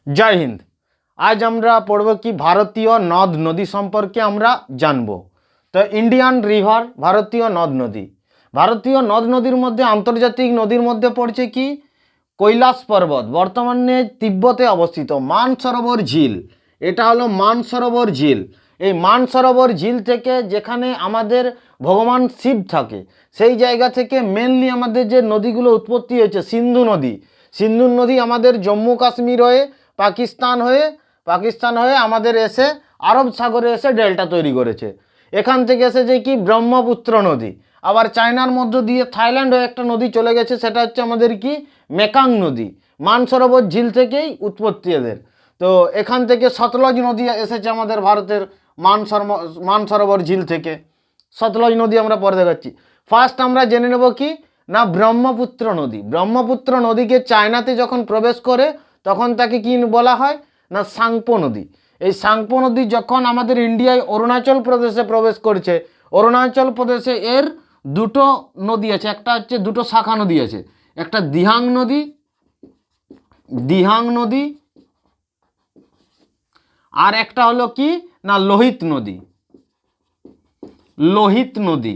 জয় হিন্দ। আজ আমরা পড়ব কি ভারতীয় নদ নদী সম্পর্কে আমরা জানব। তো ইন্ডিয়ান রিভার, ভারতীয় নদ নদী। ভারতীয় নদ নদীর মধ্যে আন্তর্জাতিক নদীর মধ্যে পড়ছে কি কৈলাস পর্বত, বর্তমানে তিব্বতে অবস্থিত মানসরোবর ঝিল। এটা হলো মানসরোবর ঝিল। এই মানসরোবর ঝিল থেকে যেখানে আমাদের ভগবান শিব থাকে সেই জায়গা থেকে মেনলি আমাদের যে নদীগুলো উৎপত্তি হয়েছে, সিন্ধু নদী। সিন্ধু নদী আমাদের জম্মু কাশ্মীর হয়ে পাকিস্তান হয়ে আমাদের এসে আরব সাগরে এসে ডেল্টা তৈরি করেছে। এখান থেকে এসেছে কি ব্রহ্মপুত্র নদী। আবার চায়নার মধ্য দিয়ে থাইল্যান্ড হয়ে একটা নদী চলে গেছে, সেটা হচ্ছে আমাদের কি মেকাং নদী। মানসরোবর ঝিল থেকেই উৎপত্তি এদের। তো এখান থেকে সতলজ নদী এসেছে আমাদের ভারতের মানসরোবর ঝিল থেকে। সতলজ নদী আমরা পরে দেখাচ্ছি। ফার্স্ট আমরা জেনে নেব কি না ব্রহ্মপুত্র নদী। ব্রহ্মপুত্র নদীকে চায়নাতে যখন প্রবেশ করে তখন তাকে কি বলা হয় না সাংপো নদী। এই সাংপো নদী যখন আমাদের ইন্ডিয়ায় অরুণাচল প্রদেশে প্রবেশ করছে, অরুণাচল প্রদেশে এর দুটো নদী আছে, একটা হচ্ছে দুটো শাখা নদী আছে, একটা দিহাং নদী আর একটা হলো কি না লোহিত নদী।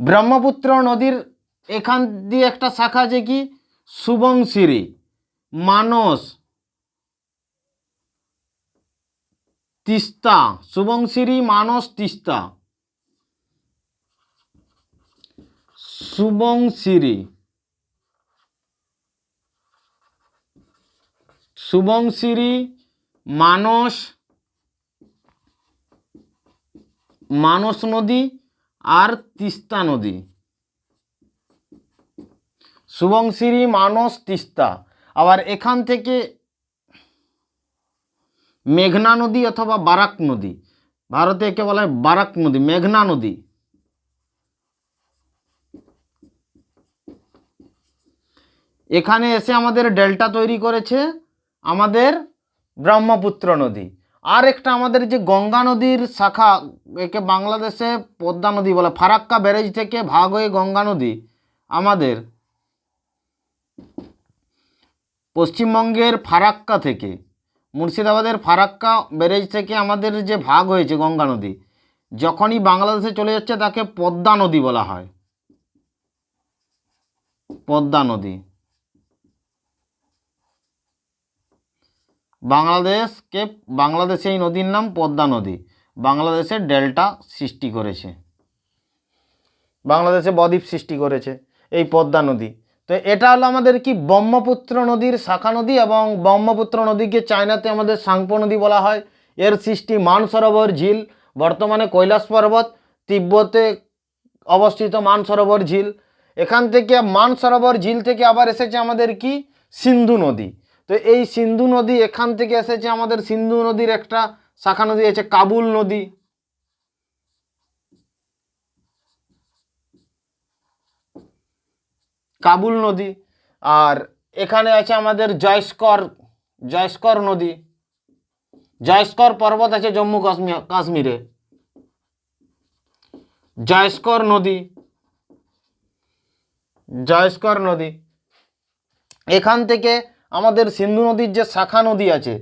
ব্রহ্মপুত্র নদীর এখান দিয়ে একটা শাখা আছে কি সুবংশিরি, মানস, তিস্তা। সুবংশিরি, মানস, তিস্তা। সুবংশিরি, মানস নদী আর তিস্তা নদী। সুবংশিরি, মানস, তিস্তা। আবার এখান থেকে মেঘনা নদী অথবা বারাক নদী, ভারতে একে বলা হয় বারাক নদী, মেঘনা নদী। এখানে এসে আমাদের ডেল্টা তৈরি করেছে আমাদের ব্রহ্মপুত্র নদী। আর একটা আমাদের যে গঙ্গা নদীর শাখা, একে বাংলাদেশে পদ্মা নদী বলে। ফারাক্কা ব্যারেজ থেকে ভাগ হয়ে গঙ্গা নদী আমাদের পশ্চিমবঙ্গের ফারাক্কা থেকে, মুর্শিদাবাদের ফারাক্কা ব্যারেজ থেকে আমাদের যে ভাগ হয়েছে গঙ্গা নদী, যখনই বাংলাদেশে চলে যাচ্ছে তাকে পদ্মা নদী বলা হয়। পদ্মা নদী বাংলাদেশে এই নদীর নাম পদ্মা নদী। বাংলাদেশের ডেল্টা সৃষ্টি করেছে, বাংলাদেশে বদ্বীপ সৃষ্টি করেছে এই পদ্মা নদী। তো এটা হলো আমাদের কি ব্রহ্মপুত্র নদীর শাখা নদী, এবং ব্রহ্মপুত্র নদীকে চায়নাতে আমাদের সাংপো নদী বলা হয়। এর সৃষ্টি মানসরোবর ঝিল, বর্তমানে কৈলাস পর্বত, তিব্বতে অবস্থিত মানসরোবর ঝিল। এখান থেকে মানসরোবর ঝিল থেকে আবার এসেছে আমাদের কি সিন্ধু নদী। তো এই সিন্ধু নদী এখান থেকে এসেছে আমাদের সিন্ধু নদীর একটা শাখা নদী আছে কাবুল নদী। কাবুল নদী। আর এখানে আছে আমাদের জয়স্কর নদী। জয়স্কর পর্বত আছে জম্মু কাশ্মীরে। জয়স্কর নদী। এখান থেকে আমাদের সিন্ধু নদীর যে শাখা নদী আছে,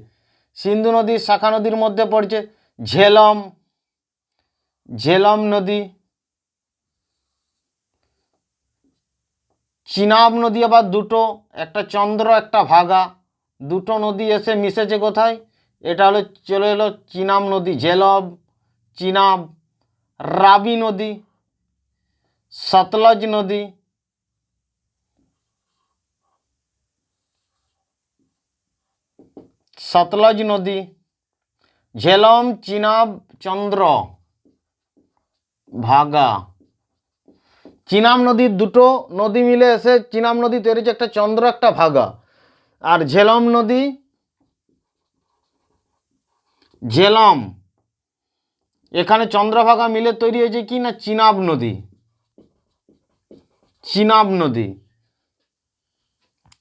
সিন্ধু নদীর শাখা নদীর মধ্যে পড়ছে ঝেলম নদী, চিনাব নদী। আবার দুটো, একটা চন্দ্র একটা ভাগা, দুটো নদী এসে মিশেছে কোথায়, এটা হলো চলে এলো চিনাব নদী, চিনাব। রাবি নদী, সতলজ নদী, ঝেলম, চিনাব, চন্দ্র ভাগা। চিনাব নদীর দুটো নদী মিলে এসে চিনাব নদী তৈরি হচ্ছে একটা চন্দ্র একটা ভাগা। আর ঝেলম এখানে চন্দ্রভাগা মিলে তৈরি হয়েছে কি না চিনাব নদী।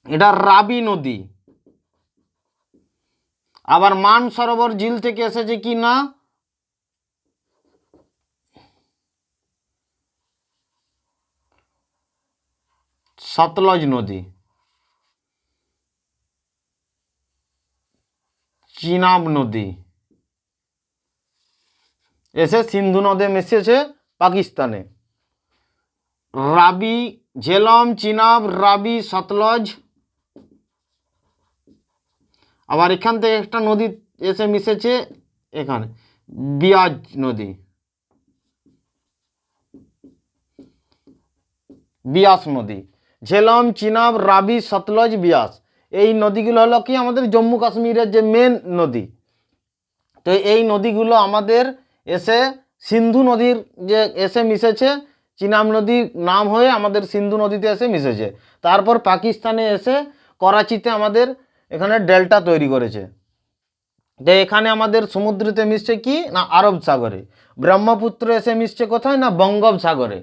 এটা রাবি নদী। আবার মানসরোবর ঝিল থেকে এসেছে কি না সতলজ নদী। চিনাব নদী এসে সিন্ধু নদে মিশেছে পাকিস্তানে। রাবি, ঝেলম, চিনাব, রাবি, সতলজ। আবার এখান থেকে একটা নদী এসে মিশেছে এখানে, বিয়াজ নদী, বিয়াস নদী। ঝেলম, চিনাব, রাবি, সতলজ, বিয়াস, এই নদীগুলো হলো কি আমাদের জম্মু কাশ্মীরের যে মেন নদী। তো এই নদীগুলো আমাদের এসে সিন্ধু নদীর যে এসে মিশেছে, চিনাব নদীর নাম হয়ে আমাদের সিন্ধু নদীতে এসে মিশেছে। তারপর পাকিস্তানে এসে করাচিতে আমাদের এখানে ডেল্টা তৈরি করেছে। তো এখানে আমাদের সমুদ্রতে মিশছে কি না আরব সাগরে। ব্রহ্মপুত্র এসে মিশছে কোথায় না বঙ্গোপসাগরে।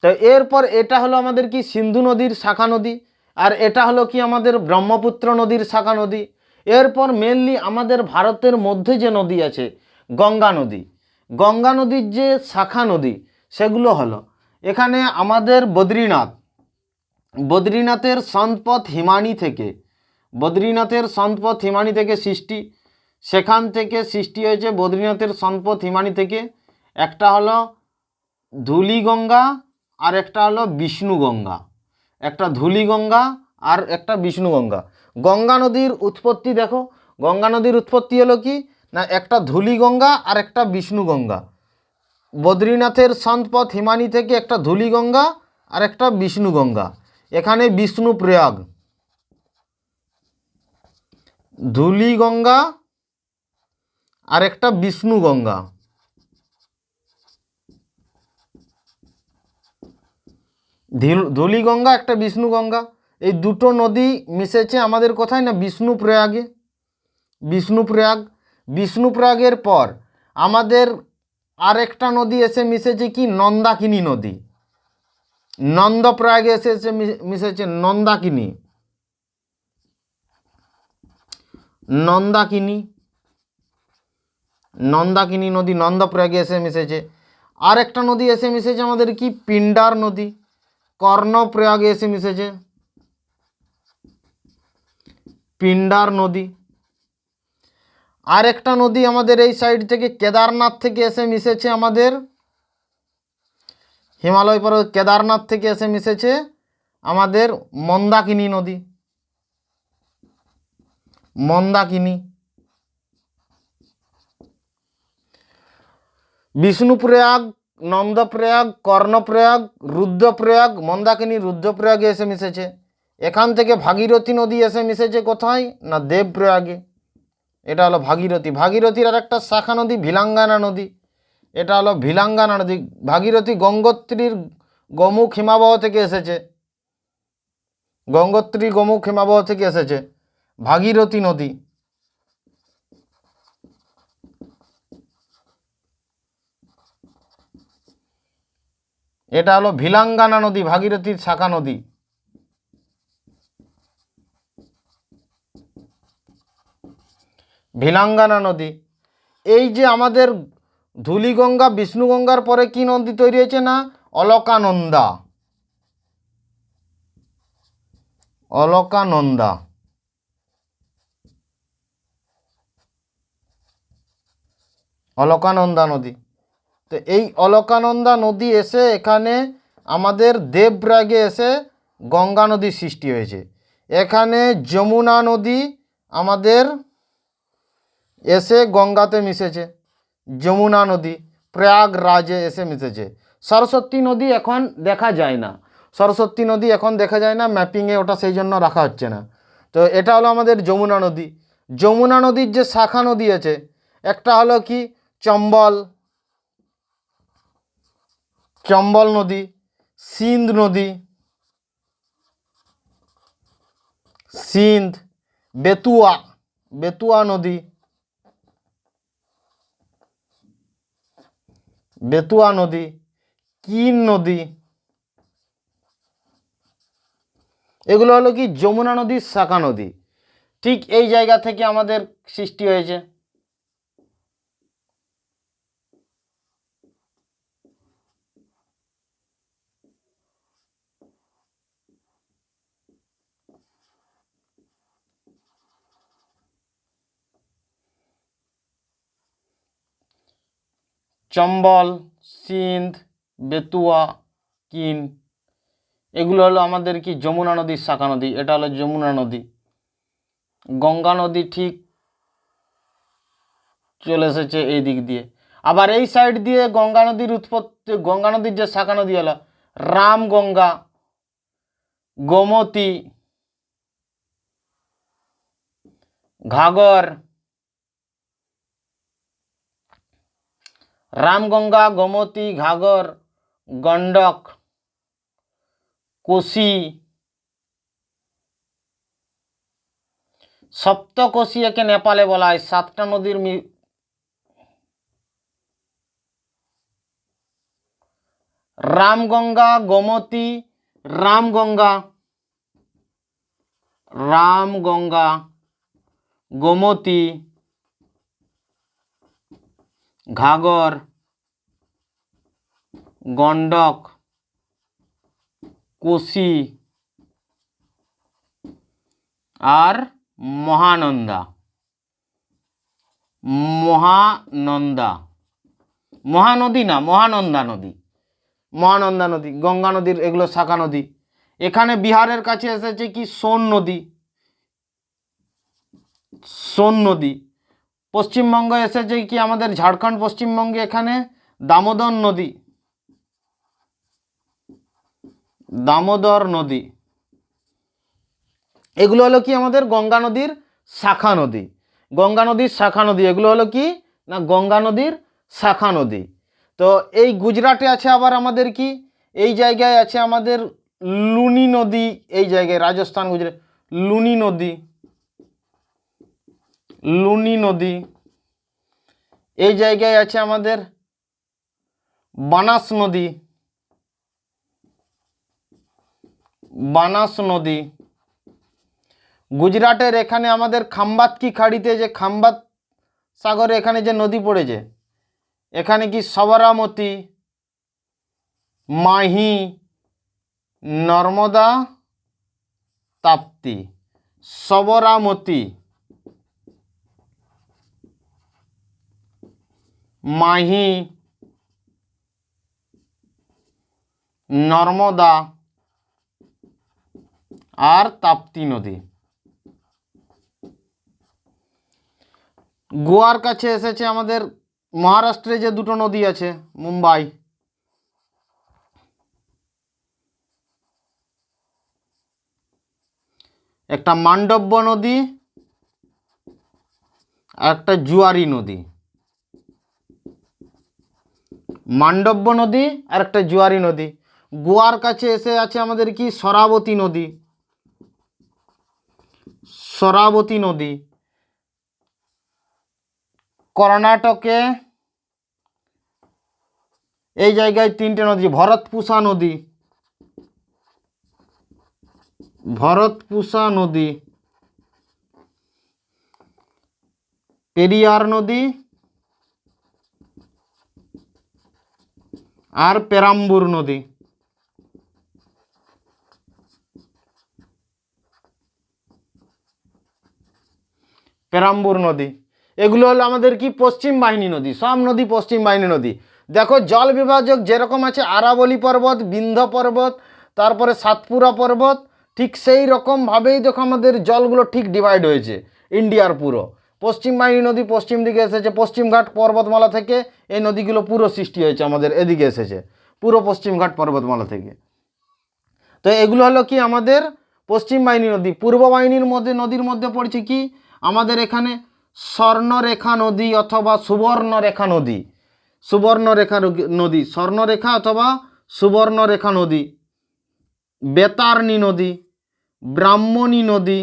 তো এরপর এটা হলো আমাদের কি সিন্ধু নদীর শাখা নদী, আর এটা হলো কি আমাদের ব্রহ্মপুত্র নদীর শাখা নদী। এরপর মেনলি আমাদের ভারতের মধ্যে যে নদী আছে গঙ্গা নদী, গঙ্গা নদীর যে শাখা নদী সেগুলো হলো এখানে আমাদের বদ্রীনাথ, বদ্রীনাথের সন্তপথ হিমানি থেকে, বদ্রীনাথের সন্তপথ হিমানি থেকে সৃষ্টি, সেখান থেকে সৃষ্টি হয়েছে বদ্রীনাথের সন্তপথ হিমানি থেকে। একটা হলো ধুলিগঙ্গা আর একটা হলো বিষ্ণুগঙ্গা, একটা ধুলিগঙ্গা আর একটা বিষ্ণুগঙ্গা। গঙ্গা নদীর উৎপত্তি দেখো, গঙ্গা নদীর উৎপত্তি হলো কি না একটা ধুলিগঙ্গা আর একটা বিষ্ণুগঙ্গা। বদ্রীনাথের সন্তপথ হিমানি থেকে একটা ধুলিগঙ্গা আর একটা বিষ্ণুগঙ্গা। এখানে বিষ্ণুপ্রয়াগ, ধুলিগঙ্গা আর একটা বিষ্ণুগঙ্গা। ধুলিগঙ্গা একটা বিষ্ণুগঙ্গা, এই দুটো নদী মিশেছে আমাদের কোথায় না বিষ্ণুপ্রয়াগে। বিষ্ণুপ্রয়াগ, বিষ্ণুপ্রয়াগের পর আমাদের আরেকটা নদী এসে মিশেছে কি নন্দাকিনী নদী। নন্দপ্রয়াগে এসে এসে মিশেছে নন্দাকিনী, নন্দাকিনী, নন্দাকিনী নদী নন্দপ্রয়াগে এসে মিশেছে। আর একটা নদী এসে মিশেছে আমাদের কি পিন্ডার নদী, কর্ণপ্রয়াগে এসে মিশেছে পিন্ডার নদী। আর একটা নদী আমাদের এই সাইড থেকে কেদারনাথ থেকে এসে মিশেছে আমাদের হিমালয় পর্বত, কেদারনাথ থেকে এসে মিশেছে আমাদের মন্দাকিনী নদী, মন্দাকিনী। বিষ্ণুপ্রয়াগ, নন্দপ্রয়াগ, কর্ণপ্রয়াগ, রুদ্রপ্রয়াগ, মন্দাকিনী রুদ্রপ্রয়াগে এসে মিশেছে। এখান থেকে ভাগীরথী নদী এসে মিশেছে কোথায় না দেবপ্রয়াগে। এটা হলো ভাগীরথী। ভাগীরথীর আর একটা শাখা নদী ভিলাঙ্গানা নদী, এটা হলো ভিলাঙ্গানা নদী। ভাগীরথী গঙ্গোত্রীর গোমুখ হিমাবহ থেকে এসেছে, গঙ্গোত্রী গোমুখ হিমাবহ থেকে এসেছে ভাগীরথী নদী। এটা হলো ভিলাঙ্গানা নদী, ভাগীরথীর শাখা নদী। ভিলাঙ্গানা নদী। এই যে আমাদের ধুলিগঙ্গা বিষ্ণুগঙ্গার পরে কি নদী তৈরি হয়েছে না অলকানন্দা, অলকানন্দা। অলকানন্দা নদী। তো এই অলকানন্দা নদী এসে এখানে আমাদের দেবপ্রয়াগে এসে গঙ্গা নদীর সৃষ্টি হয়েছে। এখানে যমুনা নদী আমাদের এসে গঙ্গাতে মিশেছে, যমুনা নদী প্রয়াগরাজে এসে মিশেছে। সরস্বতী নদী এখন দেখা যায় না, সরস্বতী নদী এখন দেখা যায় না, ম্যাপিংয়ে ওটা সেই জন্য রাখা হচ্ছে না। তো এটা হলো আমাদের যমুনা নদী। যমুনা নদীর যে শাখা নদী আছে একটা হলো কি চম্বল, চম্বল নদী, সিন্ধ নদী, সিন্ধ, বেতুয়া, বেতুয়া নদী, বেতুয়া নদী, কিন নদী। এগুলো হলো কি যমুনা নদীর শাখা নদী। ঠিক এই জায়গা থেকে আমাদের সৃষ্টি হয়েছে। চম্বল, সিন্ধ, বেতুয়া, কিন, এগুলো হলো আমাদের কি যমুনা নদীর শাখা নদী। এটা হলো যমুনা নদী। গঙ্গা নদী ঠিক চলে এসেছে এই দিক দিয়ে। আবার এই সাইড দিয়ে গঙ্গা নদীর উৎপত্তি, গঙ্গা নদীর যে শাখা নদী হলো রামগঙ্গা, গোমতী, ঘাগর, রামগঙ্গা, গোমতী, ঘাগর, গণ্ডক, কোশি, সপ্তকোশি একে নেপালে বলা হয়। 7টা নদীর রামগঙ্গা, গোমতী, রামগঙ্গা, রামগঙ্গা, গোমতী, ঘাগর, গণ্ডক, কোশি আর মহানন্দা। মহানন্দা, মহানদী না, মহানন্দা নদী। মহানন্দা নদী গঙ্গা নদীর এগুলো শাখা নদী। এখানে বিহারের কাছে এসেছে কি সোন নদী। সোন নদী। পশ্চিমবঙ্গ এসেছে কি আমাদের ঝাড়খণ্ড, পশ্চিমবঙ্গে এখানে দামোদর নদী। দামোদর নদী। এগুলো হলো কি আমাদের গঙ্গা নদীর শাখা নদী। গঙ্গা নদীর শাখা নদী এগুলো হলো কি না গঙ্গা নদীর শাখা নদী। তো এই গুজরাটে আছে আবার আমাদের কি এই জায়গায় আছে আমাদের লুনি নদী। এই জায়গায় রাজস্থান, গুজরাট, লুনি নদী। লুনি নদী। এই জায়গায় আছে আমাদের বানাস নদী। বানাস নদী। গুজরাটের এখানে আমাদের খাম্বাত কি খাড়িতে যে খাম্বাত সাগরে এখানে যে নদী পড়েছে, এখানে কি সবরামতী, মাহি, নর্মদা, তাপ্তি। সবরামতী, মাহি, নর্মদা আর তাপ্তি নদী। গোয়ার কাছে এসেছে আমাদের মহারাষ্ট্রে যে দুটো নদী আছে, মুম্বাই, একটা মান্ডব্য নদী আর একটা জুয়ারি নদী। মান্ডব্য নদী আর একটা জুয়ারি নদী। গোয়ার কাছে এসে আছে আমাদের কি শরাবতী নদী। শরাবতী নদী। কর্ণাটকে এই জায়গায় 3টে নদী, ভরতপুষা নদী, ভরতপুষা নদী, পেরিয়ার নদী আর পেরাম্বুর নদী। পেরাম্বুর নদী এগুলো হলো আমাদের কি পশ্চিম বাহিনী নদী। সব নদী পশ্চিম বাহিনী নদী। দেখো জল বিভাজক যেরকম আছে আরাবলী পর্বত, বিন্ধ্য পর্বত, তারপরে সাতপুরা পর্বত, ঠিক সেই রকমভাবেই দেখো আমাদের জলগুলো ঠিক ডিভাইড হয়েছে ইন্ডিয়ার পুরো। পশ্চিম বাহিনী নদী পশ্চিম দিকে এসেছে, পশ্চিমঘাট পর্বতমালা থেকে এই নদীগুলো পুরো সৃষ্টি হয়েছে, আমাদের এদিকে এসেছে পুরো পশ্চিমঘাট পর্বতমালা থেকে। তো এগুলো হলো কি আমাদের পশ্চিম বাহিনী নদী। পূর্ব বাহিনীর মধ্যে নদীর মধ্যে পড়ছে কি আমাদের এখানে স্বর্ণরেখা নদী অথবা সুবর্ণরেখা নদী। সুবর্ণরেখা নদী, স্বর্ণরেখা অথবা সুবর্ণরেখা নদী, বেতারণী নদী, ব্রাহ্মণী নদী,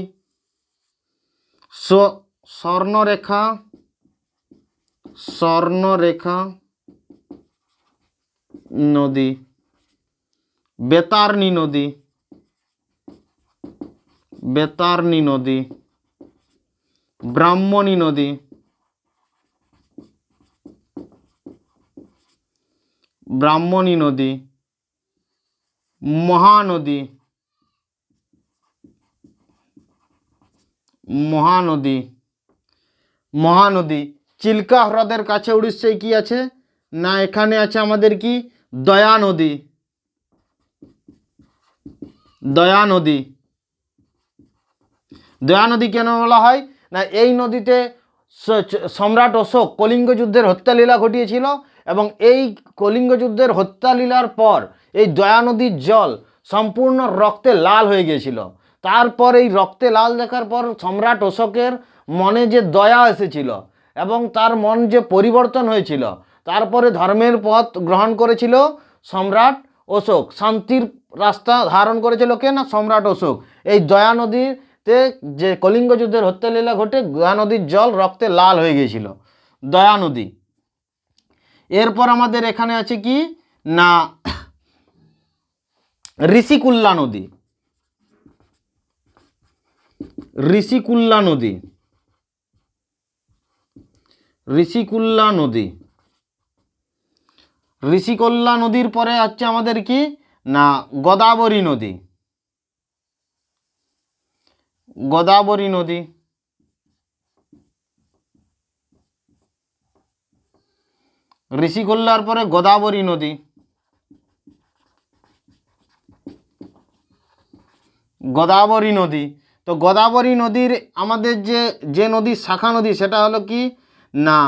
স্বর্ণরেখা, স্বর্ণরেখা নদী, বেতারণী নদী, বেতারণী নদী, ব্রাহ্মণী নদী, ব্রাহ্মণী নদী, মহানদী, মহানদী, মহানদী। চিল্কা হ্রদের কাছে উড়িষ্যায় কি আছে না এখানে আছে আমাদের কি দয়া নদী। দয়া নদী, দয়া নদী কেন বলা হয় না এই নদীতে সম্রাট অশোক কলিঙ্গ যুদ্ধের হত্যালীলা ঘটিয়েছিল এবং এই কলিঙ্গ যুদ্ধের হত্যালীলার পর এই দয়া নদীর জল সম্পূর্ণ রক্তে লাল হয়ে গিয়েছিল। তারপর এই রক্তে লাল দেখার পর সম্রাট অশোকের মনে যে দয়া এসেছিল এবং তার মন যে পরিবর্তন হয়েছিল, তারপরে ধর্মের পথ গ্রহণ করেছিল সম্রাট অশোক। শান্তির রাস্তা ধারণ করেছিল কে না সম্রাট অশোক। এই দয়া নদীতে যে কলিঙ্গ যুদ্ধের হত্যালীলা ঘটে দয়া নদীর জল রক্তে লাল হয়ে গিয়েছিল, দয়া নদী। এরপর আমাদের এখানে আছে কি না ঋষিকুল্লা নদী। ঋষিকুল্লা নদী, ঋষিকুল্লা নদী। ঋষিকুল্লা নদীর পরে হচ্ছে আমাদের কি না গোদাবরী নদী। গোদাবরী নদী, ঋষিকুল্লার পরে গোদাবরী নদী। গোদাবরী নদী, তো গোদাবরী নদীর আমাদের যে নদীর শাখা নদী সেটা হলো কি না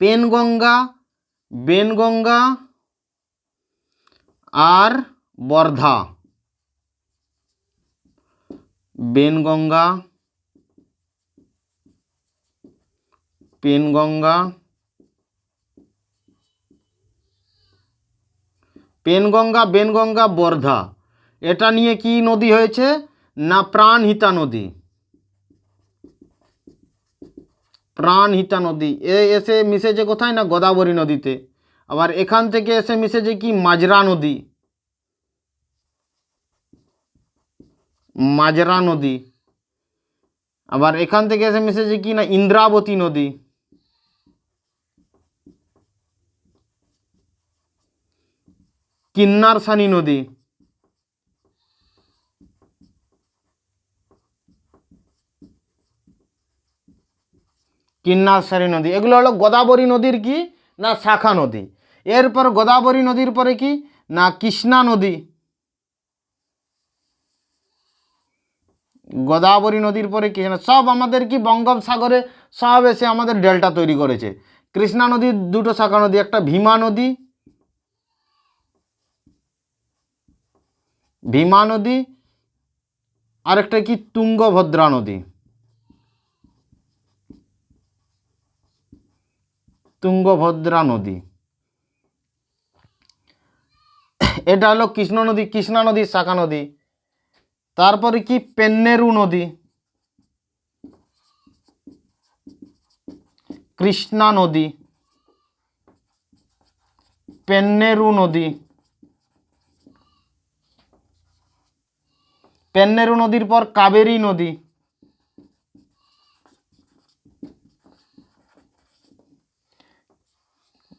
পেনগঙ্গা, বেনগঙ্গা আর বর্ধা। বেনগঙ্গা, পেনগঙ্গা, পেনগঙ্গা, বেনগঙ্গা, বর্ধা। এটা নিয়ে কি নদী হয়েছে না প্রাণহিতা নদী। প্রাণহিতা নদী এসে মিশেছে কোথায় না গোদাবরী নদীতে। আবার এখান থেকে এসে মিশেছে কি মাজরা নদী। মাজরা নদী। আবার এখান থেকে এসে মিশেছে কি না ইন্দ্রাবতী নদী। কিন্নারসানি নদী। কিন্নারসানি নদী, এগুলো হলো গোদাবরী নদীর কি না শাখা নদী। এরপর গোদাবরী নদীর পরে কি না কৃষ্ণা নদী। গোদাবরী নদীর পরে কৃষ্ণা, সব আমাদের কি বঙ্গোপসাগরে সব এসে আমাদের ডেল্টা তৈরি করেছে। কৃষ্ণা নদীর দুটো শাখা নদী, একটা ভীমা নদী, ভীমা নদী, আর একটা কি তুঙ্গভদ্রা নদী। তুঙ্গভদ্রা নদী, এটা হলো কৃষ্ণ নদী, কৃষ্ণা নদীর শাখা নদী। তারপরে কি পেন্নেরু নদী, কৃষ্ণা নদী, পেন্নেরু নদী। পেন্নেরু নদীর পর কাবেরী নদী,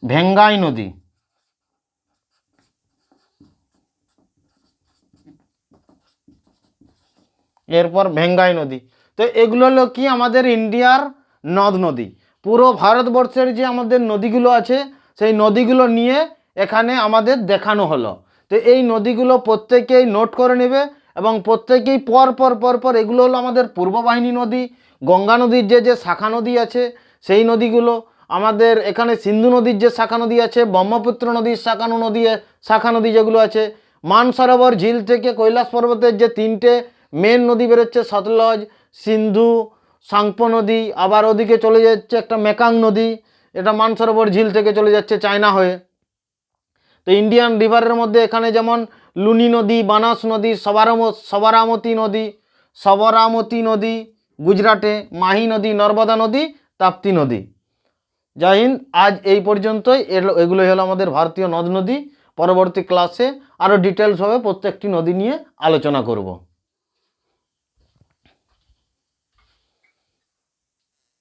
ভেঙ্গাই নদী। এরপর ভেঙ্গাই নদী। তো এগুলো হলো কি আমাদের ইন্ডিয়ার নদ নদী। পুরো ভারতবর্ষের যে আমাদের নদীগুলো আছে সেই নদীগুলো নিয়ে এখানে আমাদের দেখানো হলো। তো এই নদীগুলো প্রত্যেকেই নোট করে নেবে এবং প্রত্যেকেই পর পর পর পর এগুলো হলো আমাদের পূর্ববাহিনী নদী। গঙ্গা নদীর যে শাখা নদী আছে সেই নদীগুলো, আমাদের এখানে সিন্ধু নদীর যে শাখা নদী আছে, ব্রহ্মপুত্র নদীর শাখা নদী যেগুলো আছে, মানসরোবর ঝিল থেকে কৈলাস পর্বতের যে তিনটে মেন নদী বেরোচ্ছে সতলজ, সিন্ধু, সাংপো নদী, আবার ওদিকে চলে যাচ্ছে একটা মেকাং নদী, এটা মানসরোবর ঝিল থেকে চলে যাচ্ছে চায়না হয়ে। তো ইন্ডিয়ান রিভারের মধ্যে এখানে যেমন লুনি নদী, বানাস নদী, সবরামতী নদী গুজরাটে, মাহি নদী, নর্মদা নদী, তাপ্তি নদী। জয় হিন্দ। আজ এই পর্যন্তই। এগুলোই হলো আমাদের ভারতীয় নদ নদী। পরবর্তী ক্লাসে আরও ডিটেলসভাবে প্রত্যেকটি নদী নিয়ে আলোচনা করব।